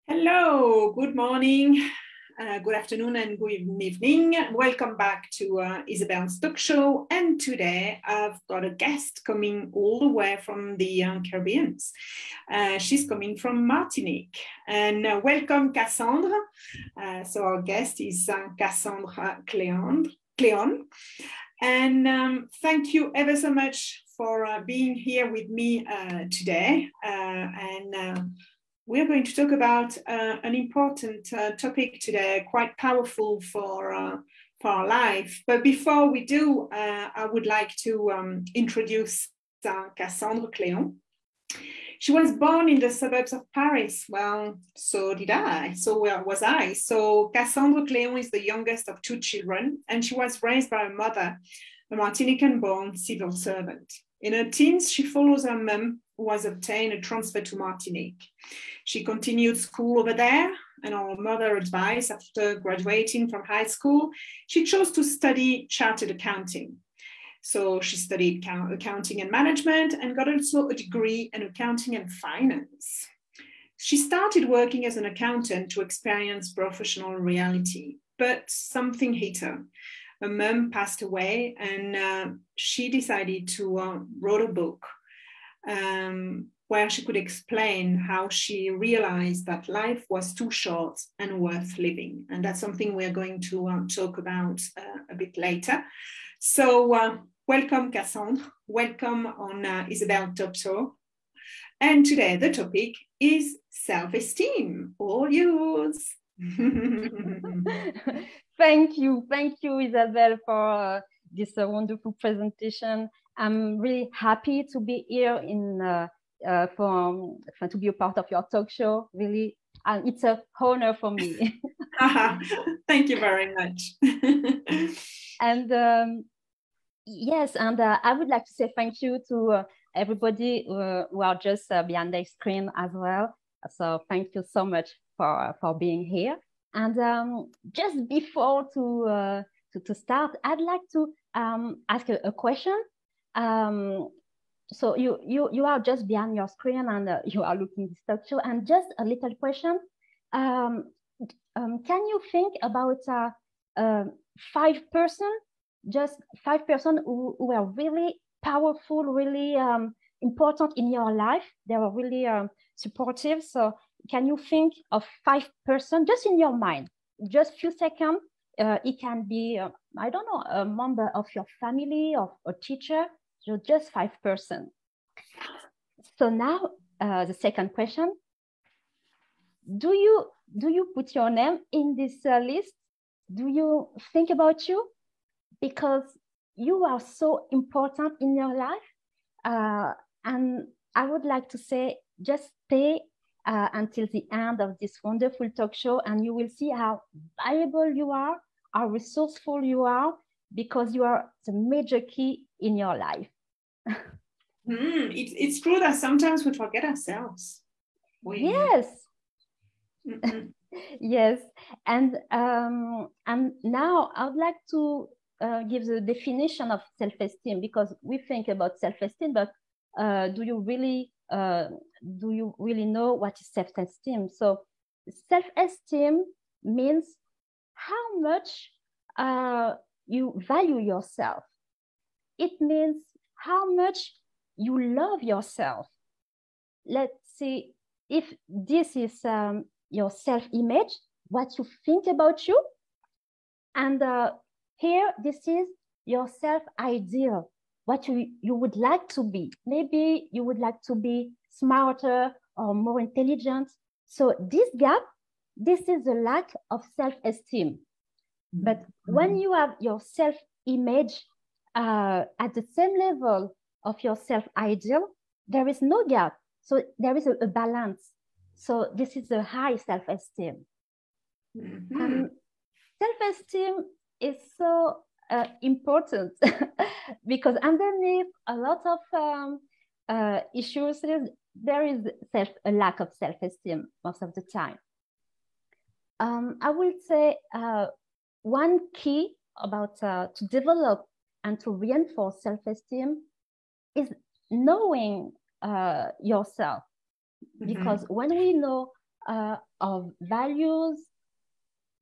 Hello, good morning, good afternoon, and good evening. Welcome back to Isabelle's talk show. And today I've got a guest coming all the way from the Caribbean. She's coming from Martinique. And welcome, Cassandra. So our guest is Cassandra Cleon. And thank you ever so much for being here with me today. We're going to talk about an important topic today, quite powerful for our life. But before we do, I would like to introduce Cassandre Cléon. She was born in the suburbs of Paris. Well, so did I. So where was I? So Cassandre Cléon is the youngest of two children, and she was raised by her mother, a Martinican-born civil servant. In her teens, she follows her mum, who was obtained a transfer to Martinique. She continued school over there, and on her mother's advice, after graduating from high school, she chose to study chartered accounting. So she studied accounting and management and got also a degree in accounting and finance. She started working as an accountant to experience professional reality, but something hit her. Her mum passed away, and she decided to write a book where she could explain how she realized that life was too short and worth living. And that's something we're going to talk about a bit later. So welcome, Cassandre. Welcome on Isabelle Talk Show. And today the topic is self-esteem. All yours. Thank you, Isabelle, for this wonderful presentation. I'm really happy to be here to be a part of your talk show. Really, it's an honor for me. Thank you very much. And yes, and I would like to say thank you to everybody who are just behind the screen as well. So thank you so much for being here. And just before to start, I'd like to ask a question. So you are just behind your screen and you are looking this talk show. And just a little question: can you think about 5 person, just 5 person who are really powerful, really important in your life? They were really supportive. So can you think of 5 person just in your mind, just few seconds? It can be, I don't know, a member of your family or a teacher, so just 5 person. So now the second question: do you put your name in this list? Do you think about you? Because you are so important in your life. And I would like to say, just stay until the end of this wonderful talk show, and you will see how valuable you are, how resourceful you are, because you are the major key in your life. It's true that sometimes we forget ourselves. Yes. Mm-hmm. Yes. And now I would like to give the definition of self-esteem, because we think about self-esteem, but do you really know what is self-esteem? So self-esteem means how much you value yourself. It means how much you love yourself. Let's see if this is your self-image, what you think about you. And here, this is your self-ideal, what you would like to be. Maybe you would like to be smarter or more intelligent. So this gap, this is the lack of self-esteem. But when you have your self-image at the same level of your self-ideal, there is no gap. So there is a balance. So this is a high self-esteem. Self-esteem is so important because underneath a lot of issues, there is a lack of self-esteem most of the time. I will say one key about to develop and to reinforce self-esteem is knowing yourself. Because when we know our values,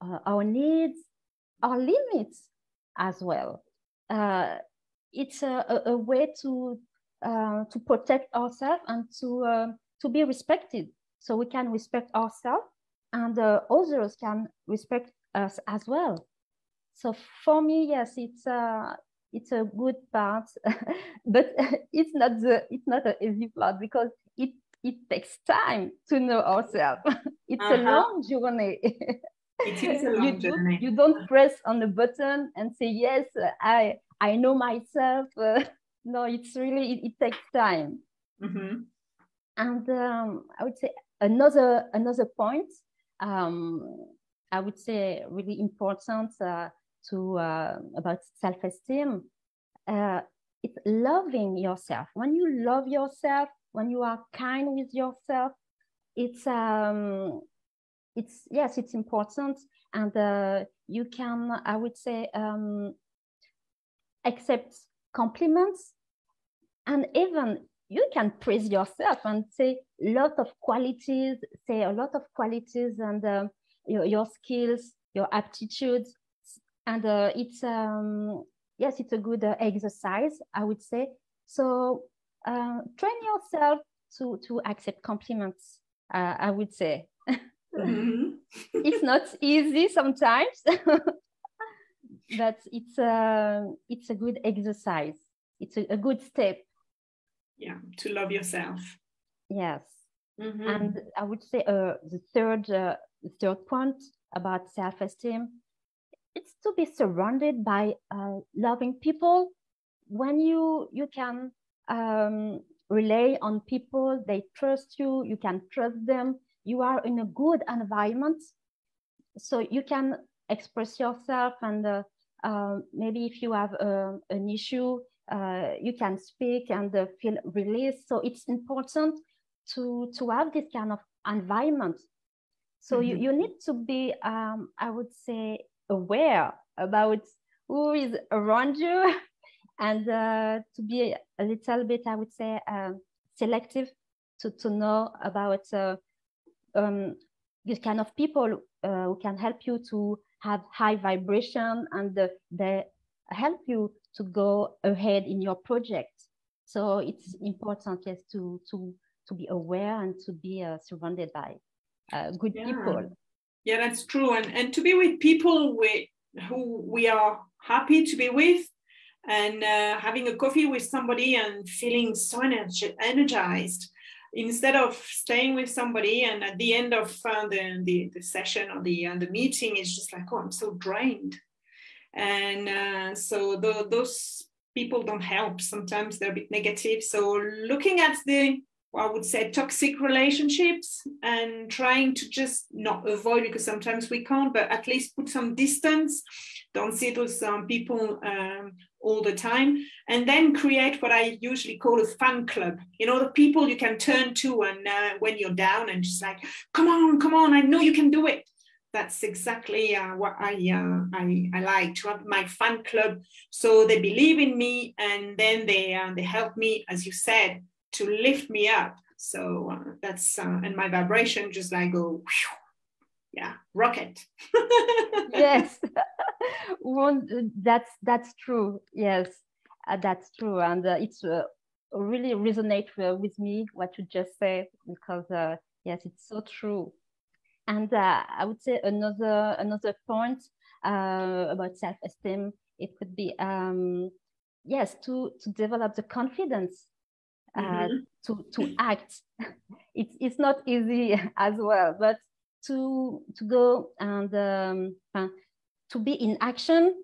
our needs, our limits as well, it's a way to protect ourselves and to be respected. So we can respect ourselves, and others can respect us as well. So for me, yes, it's a good part, but it's not an easy part, because it takes time to know ourselves. It's a long journey. It is a long journey. You don't press on the button and say, yes, I know myself. No, it's really, it takes time. And I would say another point, I would say really important about self-esteem. It's loving yourself. When you love yourself, when you are kind with yourself, it's important, and you can, I would say, accept compliments, and even you can praise yourself and say a lot of qualities, and your skills, your aptitudes, and it's a good exercise, I would say. So train yourself to accept compliments, I would say. It's not easy sometimes, but it's a good exercise. It's a good step. Yeah, to love yourself. Yes. And I would say the third point about self-esteem, it's to be surrounded by loving people. When you can rely on people, they trust you, you can trust them, you are in a good environment, so you can express yourself, and maybe if you have an issue, you can speak and feel released. So it's important to have this kind of environment. So you need to be, I would say, aware about who is around you, and to be a little bit, I would say, selective to know about this kind of people who can help you to have high vibration, and they help you to go ahead in your project. So it's important, yes, to be aware and to be surrounded by good people. Yeah, that's true. And to be with people who we are happy to be with, and having a coffee with somebody and feeling so energized, instead of staying with somebody and at the end of the session or the meeting, it's just like, oh, I'm so drained. And so those people don't help. Sometimes they're a bit negative. So looking at I would say, toxic relationships, and trying to just not avoid, because sometimes we can't, but at least put some distance. Don't see those people all the time. And then create what I usually call a fan club. You know, the people you can turn to and when you're down, and just like, come on, I know you can do it. That's exactly what I like, to have my fan club. So they believe in me, and then they help me, as you said, to lift me up. So that's and my vibration just like go, whew, yeah, rocket. Yes. That's true. Yes, that's true, and it's really resonate with me what you just said, because yes, it's so true. And I would say another point about self-esteem, it could be yes, to develop the confidence to act. It's not easy as well, but to go and to be in action,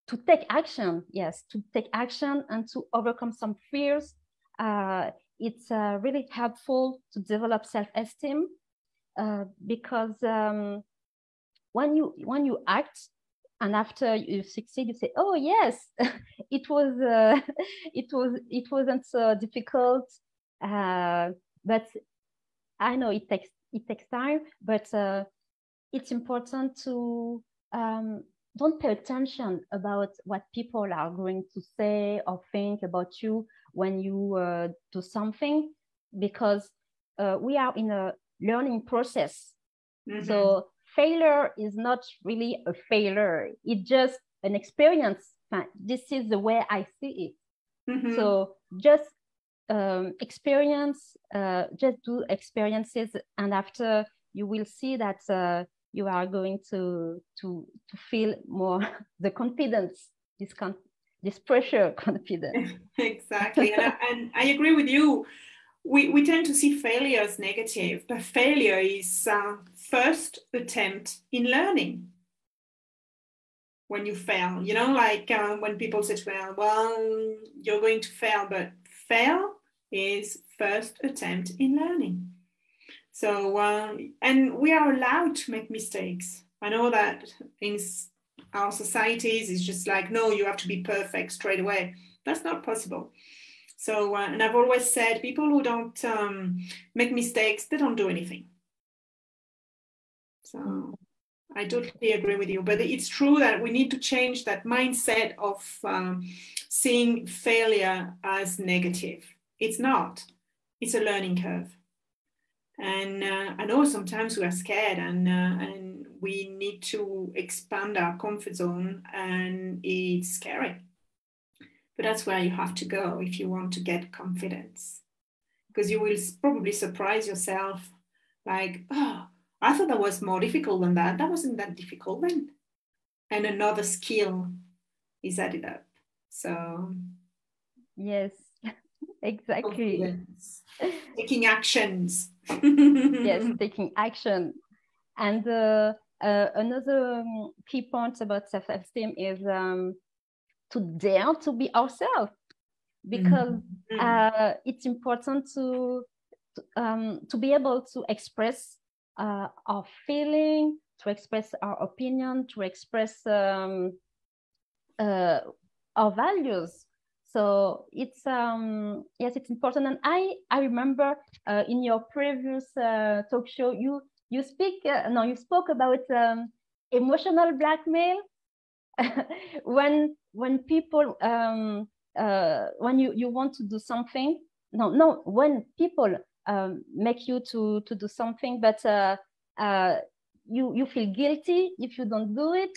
to take action, yes, to take action and to overcome some fears. It's really helpful to develop self-esteem, because when you act, and after you succeed, you say, oh yes, it wasn't so difficult, but I know it takes time, but it's important to don't pay attention about what people are going to say or think about you when you do something, because we are in a learning process. Mm-hmm. So failure is not really a failure. It's just an experience. This is the way I see it. Mm-hmm. So just experience, just do experiences, and after you will see that you are going to feel more the confidence, this pressure confidence. Exactly. And I agree with you. We tend to see failure as negative, but failure is first attempt in learning. When you fail, you know, like when people say to me, well, you're going to fail, but fail is first attempt in learning. So, and we are allowed to make mistakes. I know that in our societies, it's just like, no, you have to be perfect straight away. That's not possible. So, and I've always said, people who don't make mistakes, they don't do anything. So I totally agree with you. But it's true that we need to change that mindset of seeing failure as negative. It's not. It's a learning curve. And I know sometimes we are scared and we need to expand our comfort zone, and it's scary. But that's where you have to go if you want to get confidence, because you will probably surprise yourself like, oh, I thought that was more difficult than that. That wasn't that difficult then. And another skill is added up. So yes, exactly. Confidence. Taking actions. Yes, taking action. And another key point about self-esteem is to dare to be ourselves, because it's important to be able to express our feeling, to express our opinion, to express our values. So it's yes, it's important. And I remember in your previous talk show, you spoke about emotional blackmail. when people when you want to do something, when people make you to do something, but you feel guilty if you don't do it,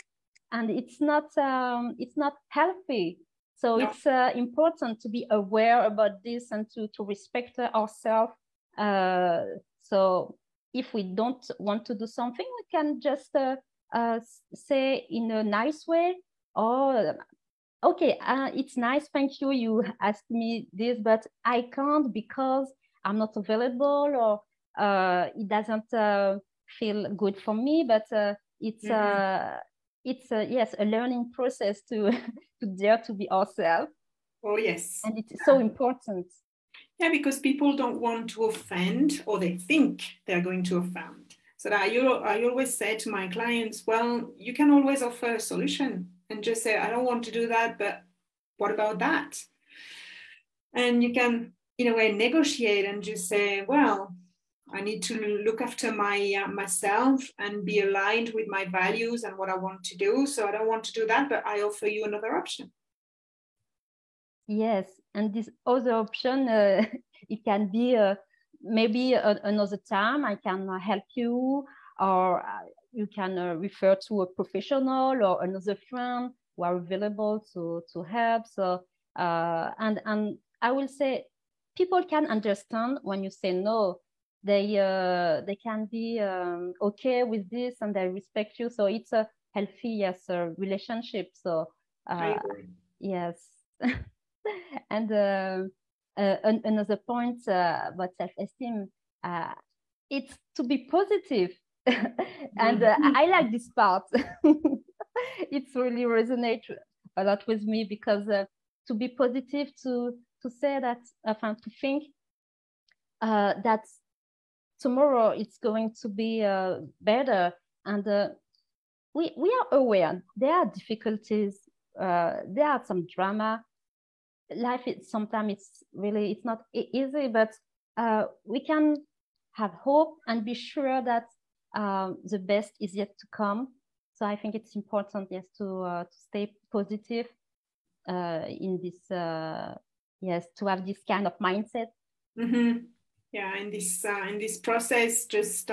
and it's not healthy. So no. It's important to be aware about this and to respect ourselves. So if we don't want to do something, we can just say in a nice way, oh, okay, it's nice, thank you, you asked me this, but I can't because I'm not available, or it doesn't feel good for me. But it's yes, a learning process to to dare to be ourselves. Oh yes. And it's so important. Yeah, because people don't want to offend, or they think they're going to offend. So that I always say to my clients, well, you can always offer a solution and just say, I don't want to do that, but what about that? And you can, in a way, negotiate and just say, well, I need to look after myself and be aligned with my values and what I want to do. So I don't want to do that, but I offer you another option. Yes, and this other option, it can be maybe another time I can help you, or you can refer to a professional or another friend who are available to help. So and I will say, people can understand when you say no. They can be okay with this, and they respect you. So it's a healthy, yes, relationship. So yes. And another point about self-esteem, it's to be positive. And I like this part. It's really resonates a lot with me, because to be positive, to say that, to think that tomorrow it's going to be better. And we are aware there are difficulties, there are some drama. Life is sometimes it's not easy, but we can have hope and be sure that the best is yet to come. So I think it's important, yes, to stay positive in this, yes, to have this kind of mindset. Mm-hmm. Yeah, in this process, just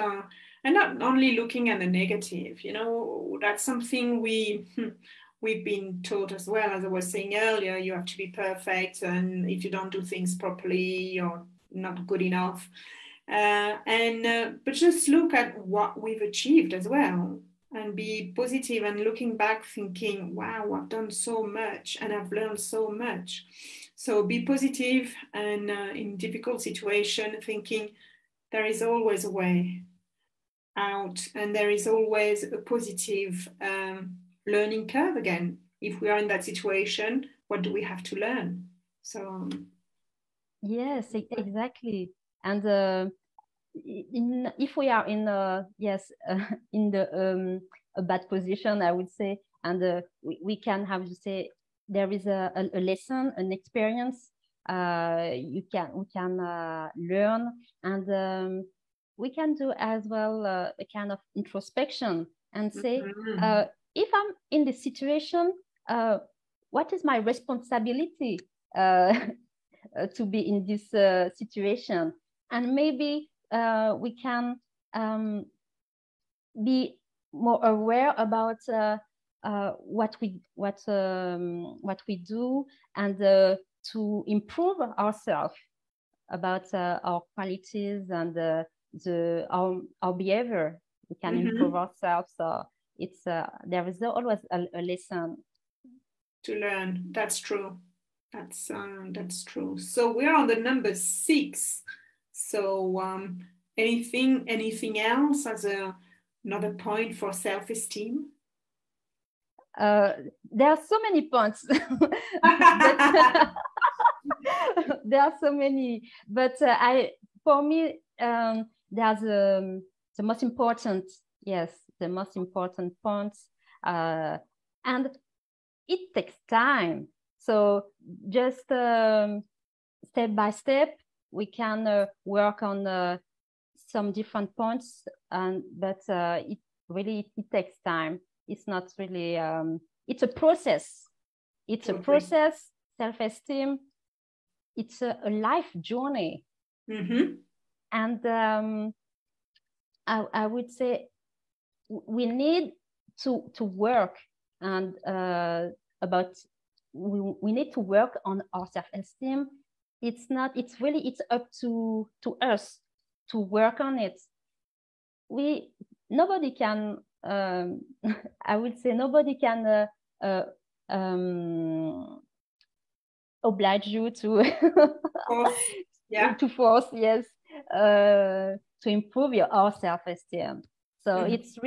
and not only looking at the negative, you know, that's something we've been taught as well. As I was saying earlier, you have to be perfect, and if you don't do things properly, you're not good enough. But just look at what we've achieved as well, and be positive, and looking back thinking, wow, I've done so much and I've learned so much. So be positive, and in difficult situation thinking there is always a way out, and there is always a positive learning curve again. If we are in that situation, what do we have to learn? So yes, exactly. And if we are in in the a bad position, I would say, and we can have to say there is a lesson, an experience we can learn, and we can do as well a kind of introspection and say, if I'm in this situation, what is my responsibility to be in this situation? And maybe we can be more aware about what we do, and to improve ourselves, about our qualities and our behavior. We can improve ourselves. So it's there is always a lesson to learn. That's true. That's true. So we are on the number 6. So anything else as another point for self-esteem? There are so many points. There are so many, but for me, there's the most important, the most important points, and it takes time. So just step by step, we can work on some different points, but it really takes time. It's not really, it's a process. It's a process, self-esteem. It's a life journey. And I would say we need to work, and we need to work on our self-esteem. It's up to us to work on it. Nobody can I would say nobody can oblige you to to force, to improve our self-esteem. So it's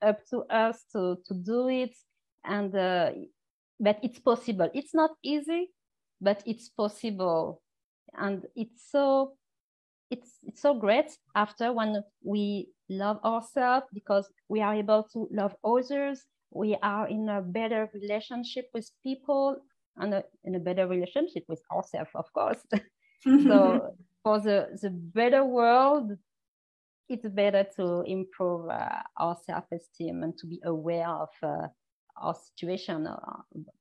up to us to do it, and but it's possible. It's not easy, but it's possible, and it's so great after when we love ourselves, because we are able to love others. We are in a better relationship with people, and in a better relationship with ourselves, of course. So for the better world, it's better to improve our self-esteem and to be aware of our situation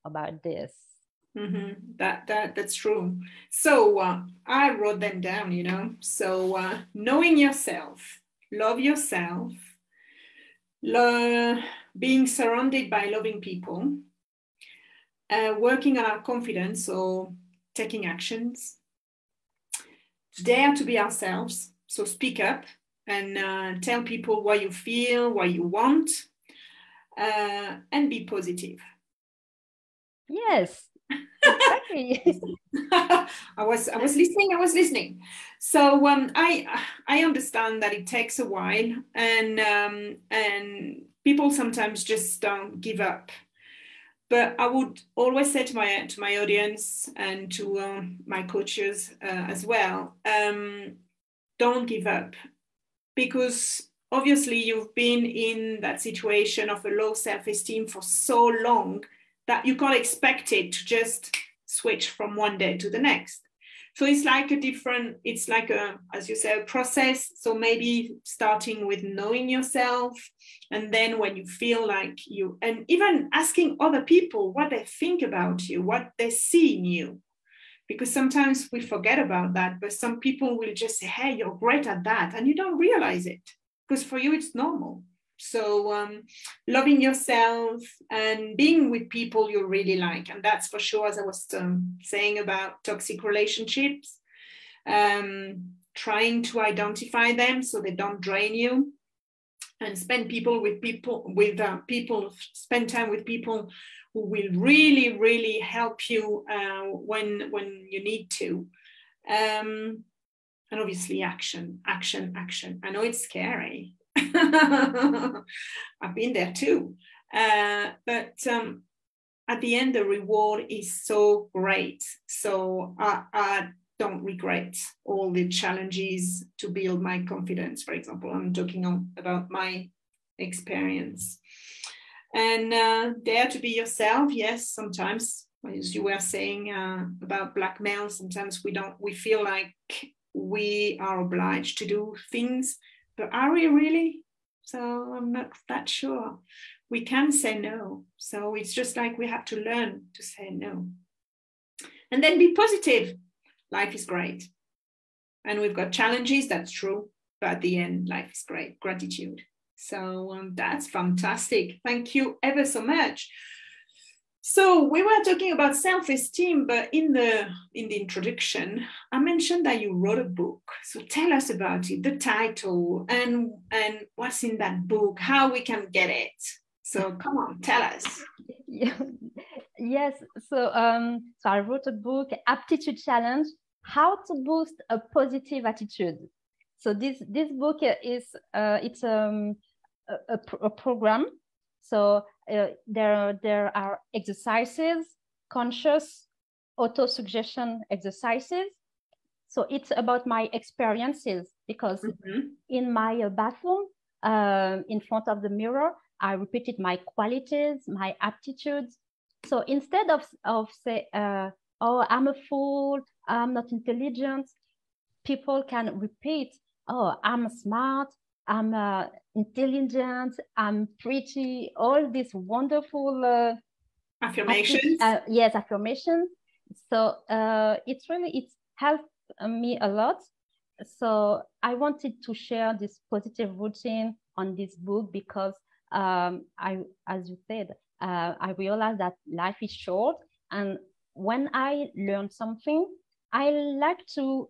about this. That's true. So I wrote them down, you know. So knowing yourself, love yourself, being surrounded by loving people, working on our confidence, or taking actions, dare to be ourselves. So speak up and tell people what you feel, what you want, and be positive. Yes. Exactly. I was listening. So I understand that it takes a while, and people sometimes just give up. But I would always say to my audience and to my coaches as well, don't give up, because obviously you've been in that situation of a low self-esteem for so long that you can't expect it to just switch from one day to the next. So it's like as you say, a process. So maybe starting with knowing yourself, and then when you feel like and even asking other people what they think about you, what they see in you. because sometimes we forget about that, but some people will just say, hey, you're great at that, and you don't realize it because for you it's normal. So loving yourself and being with people you really like, and that's for sure, as I was saying about toxic relationships, trying to identify them so they don't drain you, and spend time with people who will really, really help you when you need to. And obviously action. I know it's scary. I've been there too. But at the end, the reward is so great. So I don't regret all the challenges to build my confidence. For example, I'm talking about my experience. And dare to be yourself. Yes, sometimes, as you were saying about blackmail, sometimes we feel like we are obliged to do things, but are we really? So I'm not that sure. We can say no. So it's just like we have to learn to say no. And then be positive. Life is great. And we've got challenges, that's true. But at the end, life is great. Gratitude. So that's fantastic. Thank you ever so much. So we were talking about self-esteem, but in the introduction, I mentioned that you wrote a book. So tell us about it, the title, and what's in that book, how we can get it. So come on, tell us. Yeah. Yes. So I wrote a book, Aptitude Challenge: How to Boost a Positive Attitude. So this book is it's a program. So there are exercises, conscious auto-suggestion exercises. So it's about my experiences, because in my bathroom, in front of the mirror, I repeated my qualities, my aptitudes. So instead of say, oh, I'm a fool, I'm not intelligent, people can repeat, oh, I'm smart, I'm intelligent, I'm pretty, all these wonderful affirmations. Yes, affirmations. So it helped me a lot. So I wanted to share this positive routine on this book because as you said, I realized that life is short, and when I learn something, I like to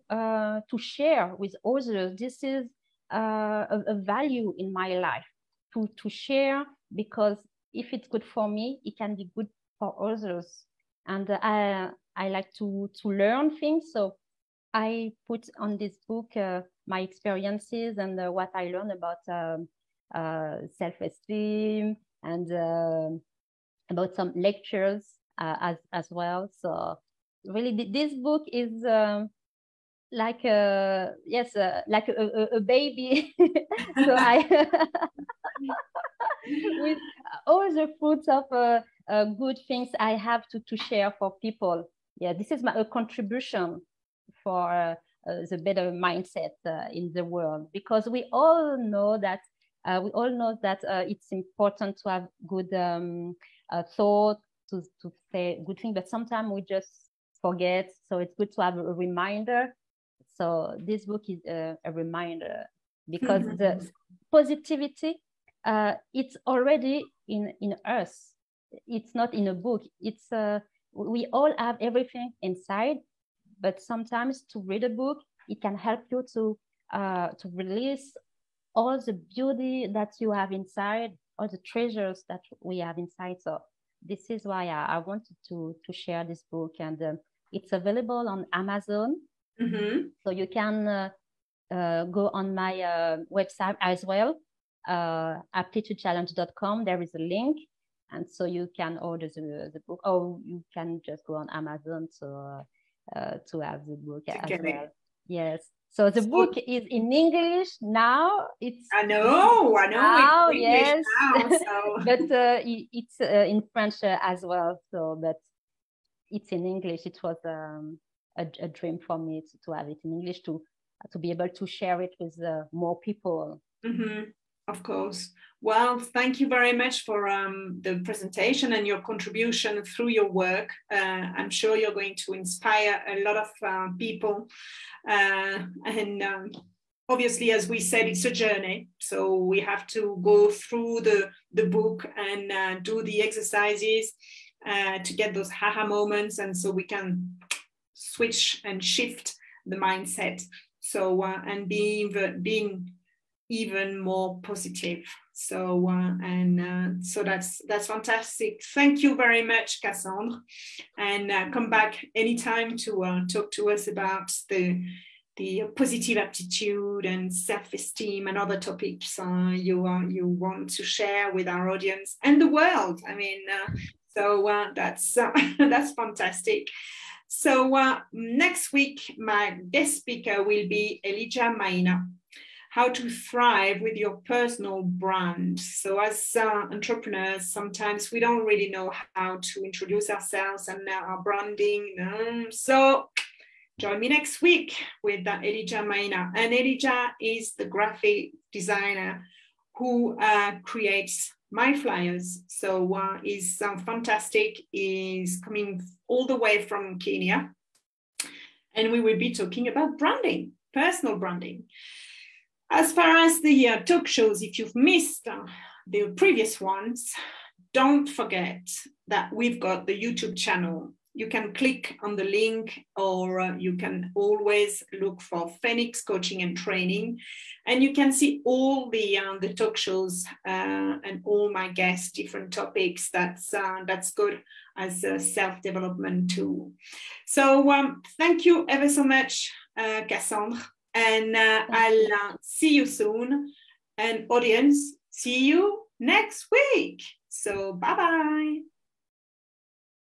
share with others. This is a value in my life to share, because if it's good for me, it can be good for others. And I like to learn things, so I put on this book my experiences and what I learned about self-esteem, and about some lectures as well. So really, this book is like like a baby. So I with all the fruits of good things I have to share for people. Yeah, this is a contribution for the better mindset in the world, because we all know that it's important to have good thought, to say good things, but sometimes we just forget. So it's good to have a reminder. So this book is a reminder, because the positivity, it's already in us. It's not in a book. It's we all have everything inside, but sometimes to read a book, it can help you to release all the beauty that you have inside, all the treasures that we have inside. So this is why I wanted to share this book, and it's available on Amazon. So you can go on my website as well, aptitudechallenge.com. There is a link, and so you can order the book, or you can just go on Amazon to have the book as well. Yes. So the book is in English now. I know. Now, it's yes. English now, so. But it's in French as well. So, but it's in English. It was a dream for me to have it in English, to be able to share it with more people. Of course. Well, thank you very much for the presentation and your contribution through your work. I'm sure you're going to inspire a lot of people. Obviously, as we said, it's a journey. So we have to go through the book and do the exercises to get those aha moments. And so we can switch and shift the mindset. So, and being even more positive. So so that's fantastic. Thank you very much, Cassandre, and come back anytime to talk to us about the positive aptitude and self-esteem and other topics you want to share with our audience and the world. I mean, that's that's fantastic. So next week, my guest speaker will be Elijah Maina. How to thrive with your personal brand. So as entrepreneurs, sometimes we don't really know how to introduce ourselves and our branding. So join me next week with Elijah Maina. And Elijah is the graphic designer who creates my flyers. So he's fantastic. He's coming all the way from Kenya. And we will be talking about branding, personal branding. As far as the talk shows, if you've missed the previous ones, don't forget that we've got the YouTube channel. You can click on the link, or you can always look for Phoenix Coaching and Training, and you can see all the talk shows and all my guests, different topics. That's good as a self-development tool. So thank you ever so much, Cassandre. And I'll see you soon. And audience, see you next week. So bye-bye.